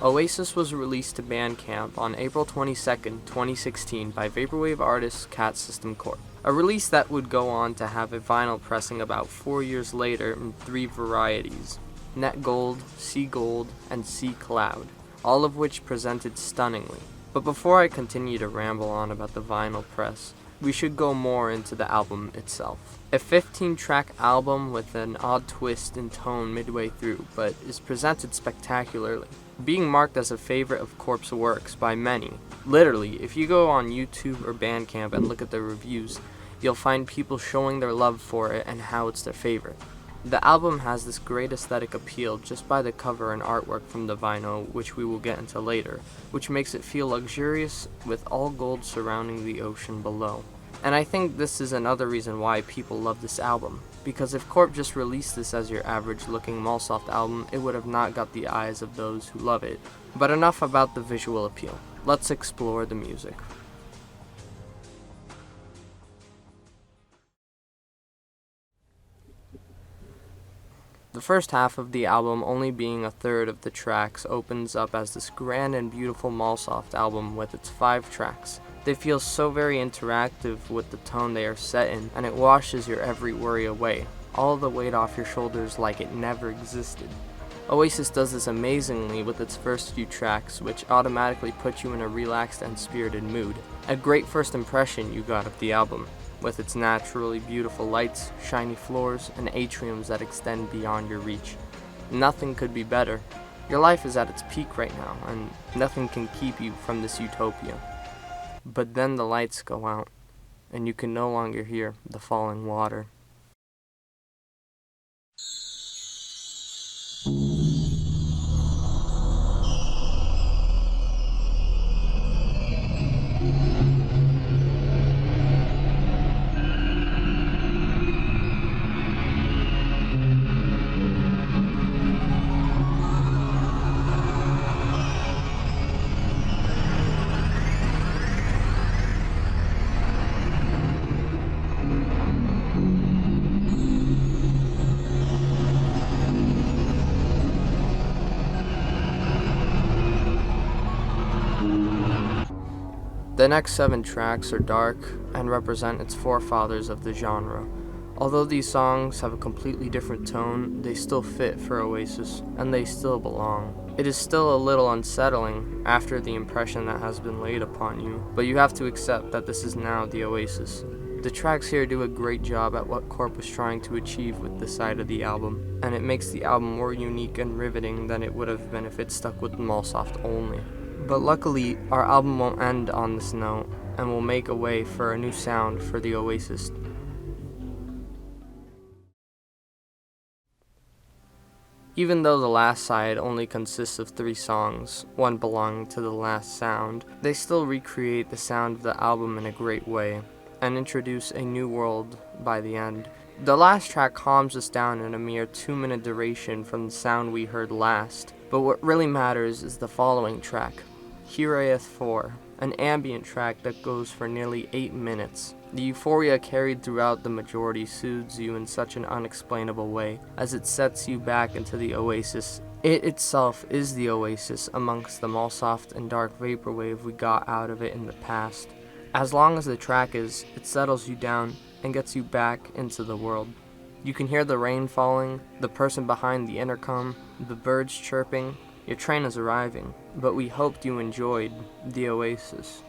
OASYS was released to Bandcamp on April 22, 2016 by vaporwave artist catsystemcorp. A release that would go on to have a vinyl pressing about 4 years later in 3 varieties: Net Gold, Sea Gold, and Sea Cloud, all of which presented stunningly. But before I continue to ramble on about the vinyl press, we should go more into the album itself. A 15-track album with an odd twist in tone midway through, but is presented spectacularly, being marked as a favorite of Corp's works by many. Literally, if you go on YouTube or Bandcamp and look at the reviews, you'll find people showing their love for it and how it's their favorite. The album has this great aesthetic appeal just by the cover and artwork from the vinyl, which we will get into later, which makes it feel luxurious with all gold surrounding the ocean below. And I think this is another reason why people love this album, because if Corp just released this as your average looking Mallsoft album, it would have not got the eyes of those who love it. But enough about the visual appeal. Let's explore the music. The first half of the album, only being a third of the tracks, opens up as this grand and beautiful Mallsoft album with its 5 tracks. They feel so very interactive with the tone they are set in, and it washes your every worry away, all the weight off your shoulders like it never existed. OASYS does this amazingly with its first few tracks, which automatically put you in a relaxed and spirited mood. A great first impression you got of the album, with its naturally beautiful lights, shiny floors, and atriums that extend beyond your reach. Nothing could be better. Your life is at its peak right now, and nothing can keep you from this utopia. But then the lights go out, and you can no longer hear the falling water. The next 7 tracks are dark and represent its forefathers of the genre. Although these songs have a completely different tone, they still fit for OASYS, and they still belong. It is still a little unsettling after the impression that has been laid upon you, but you have to accept that this is now the OASYS. The tracks here do a great job at what Corp was trying to achieve with this side of the album, and it makes the album more unique and riveting than it would have been if it stuck with Mallsoft only. But luckily, our album won't end on this note, and will make a way for a new sound for the OASYS. Even though the last side only consists of 3 songs, one belonging to the last sound, they still recreate the sound of the album in a great way, and introduce a new world by the end. The last track calms us down in a mere 2-minute duration from the sound we heard last, but what really matters is the following track, Hiraeth 4, an ambient track that goes for nearly 8 minutes. The euphoria carried throughout the majority soothes you in such an unexplainable way, as it sets you back into the OASYS. It itself is the OASYS amongst the Mallsoft and dark vaporwave we got out of it in the past. As long as the track is, it settles you down and gets you back into the world. You can hear the rain falling, the person behind the intercom, the birds chirping. Your train is arriving, but we hoped you enjoyed the OASYS.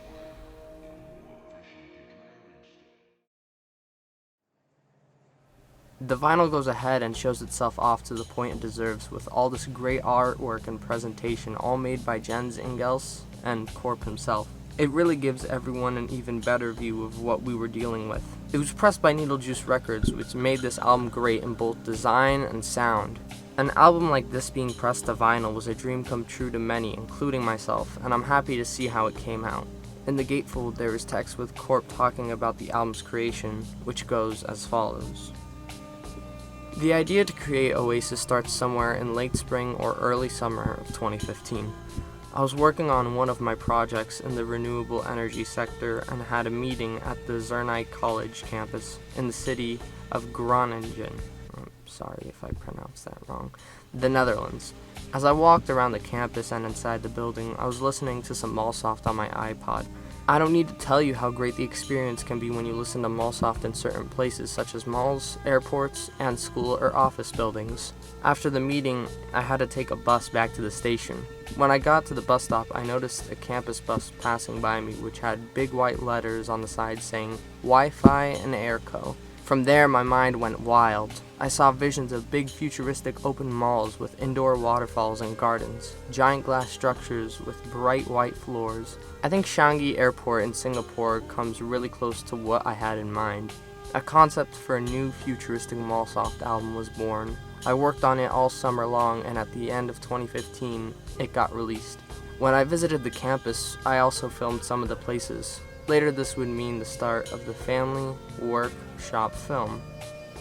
The vinyl goes ahead and shows itself off to the point it deserves, with all this great artwork and presentation, all made by Jens Ingels and Corp himself. It really gives everyone an even better view of what we were dealing with. It was pressed by Needle Juice Records, which made this album great in both design and sound. An album like this being pressed to vinyl was a dream come true to many, including myself, and I'm happy to see how it came out. In the gatefold there is text with Corp talking about the album's creation, which goes as follows. The idea to create OASYS starts somewhere in late spring or early summer of 2015. I was working on one of my projects in the renewable energy sector and had a meeting at the Zernike College campus in the city of Groningen. sorry if I pronounced that wrong, the Netherlands. As I walked around the campus and inside the building, I was listening to some Mallsoft on my iPod. I don't need to tell you how great the experience can be when you listen to Mallsoft in certain places such as malls, airports, and school or office buildings. After the meeting, I had to take a bus back to the station. When I got to the bus stop, I noticed a campus bus passing by me which had big white letters on the side saying Wi-Fi and Airco. From there, my mind went wild. I saw visions of big futuristic open malls with indoor waterfalls and gardens, giant glass structures with bright white floors. I think Changi Airport in Singapore comes really close to what I had in mind. A concept for a new futuristic Mallsoft album was born. I worked on it all summer long, and at the end of 2015, it got released. When I visited the campus, I also filmed some of the places. Later this would mean the start of the family, work, shop film.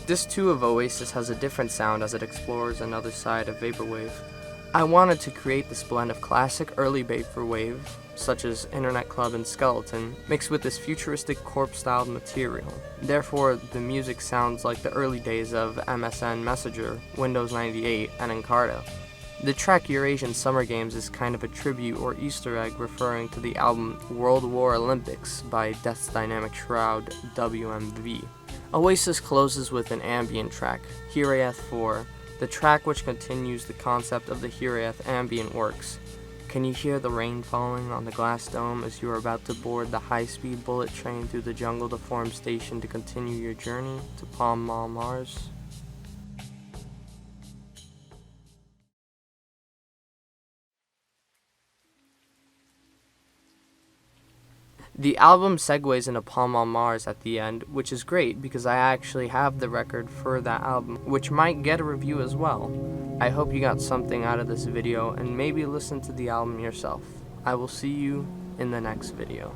Disc 2 of OASYS has a different sound as it explores another side of Vaporwave. I wanted to create this blend of classic early Vaporwave, such as Internet Club and Skeleton, mixed with this futuristic corp-styled material. Therefore, the music sounds like the early days of MSN Messenger, Windows 98, and Encarta. The track Eurasian Summer Games is kind of a tribute or Easter egg referring to the album World War Olympics by Death's Dynamic Shroud, WMV. OASYS closes with an ambient track, Hiraeth 4, the track which continues the concept of the Hiraeth ambient works. Can you hear the rain falling on the glass dome as you are about to board the high-speed bullet train through the jungle to Forum Station to continue your journey to Pall Mall, Mars? The album segues into Pall Mall Mars at the end, which is great because I actually have the record for that album, which might get a review as well. I hope you got something out of this video and maybe listen to the album yourself. I will see you in the next video.